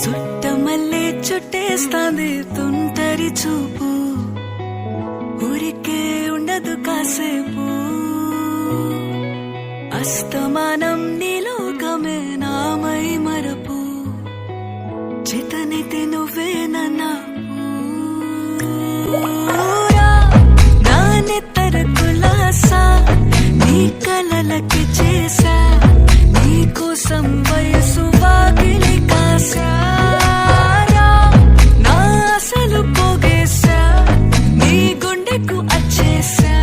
చుట్టమల్లే చుట్టేస్తాంది తుంటరి చూపు, ఊరికే ఉండదు కాసేపు. అస్తమానం నీలోకమే నామై మరపు, చితనితే నువ్వే నన్నాపు. నా నిత్తర కులాసా నీ కలలకి చేసా, నీ కోసం వయసు వాకిలి కాసా. నా అసలు పోగేసా, నీ గుండెకు అచ్చేసా,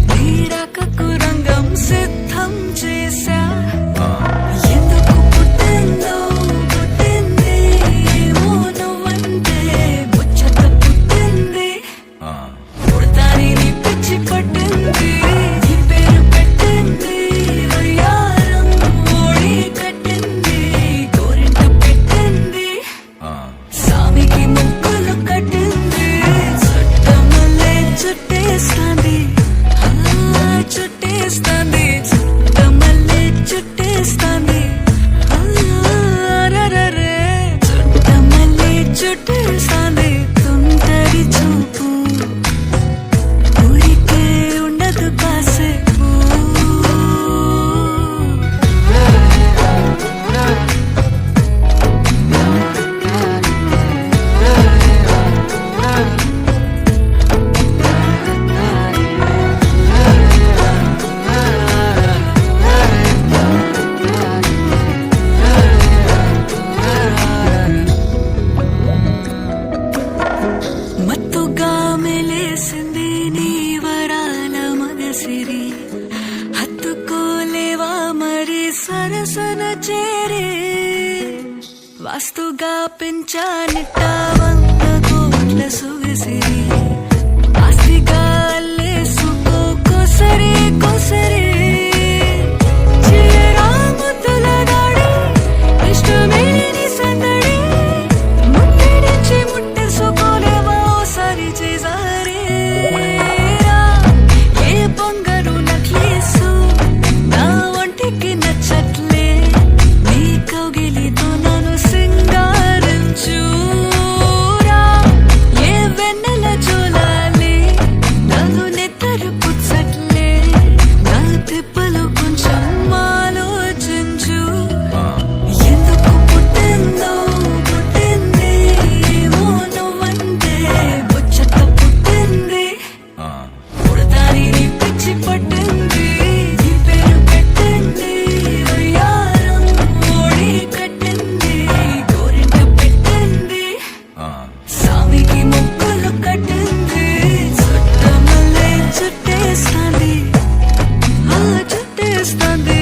నీ రాకకు రంగం సిద్ధం చేసా. ఎందుకు పుట్టిందో పుట్టింది, ఏమో నువ్వంటే ముచ్చట పుట్టింది. పుడతాని నీ పిచ్చి పట్టింది, నీ పేరు పెట్టింది వయ్యారం, ఓడి కట్టింది గోరింట పెట్టింది, సామికి ముక్కులు కట్టింది. చుట్టమల్లే చుట్టేస్తాంది, చుట్టేస్తాంది, చుట్టమల్లే చుట్టేస్తాంది. రరరే చుట్టమల్లే చుట్టేస్తాంది తుంటరి చూపు, ఊరికే ఉండదు కాసేపు. మత్తుగా మెలేసింది నీ వరాల మగసిరి, హత్తుకోలేవా మరి సరసన చేరే. వాస్తుగా పెంచానిట్ట 100 కోట్ల సొగసిరి, ఆస్తిగా అల్లేసుకో కొసరి కొసరి. చీరా ముద్దుల దాడి, ఇష్టమే నీ సందడి, ముట్టడించి ముట్టేసుకోలేవా ఓసారి చేసారే. ఏ బంగారు నక్లేసు నా ఒంటికి నచ్చట్లే, నీ కౌగిలితో నన్ను సింగారించురా. ఏ వెన్నెల జోలాలి నన్ను నెత్తరు పుచ్చట్లే, నా తిప్పలు కొంచెం ఆలోచించు. ఎందుకు పుట్టిందో పుట్టింది, ఏమో నువ్వంటే ముచ్చట పుట్టింది. పుడతాని నీ పిచ్చి పట్టింది, నీ పేరు పెట్టింది వయ్యారం, ఓడి కట్టింది గోరింట పెట్టింది, సామికి ముక్కులు కట్టింది. చుట్టమల్లే చుట్టేస్తాంది, చుట్టేస్తాంది.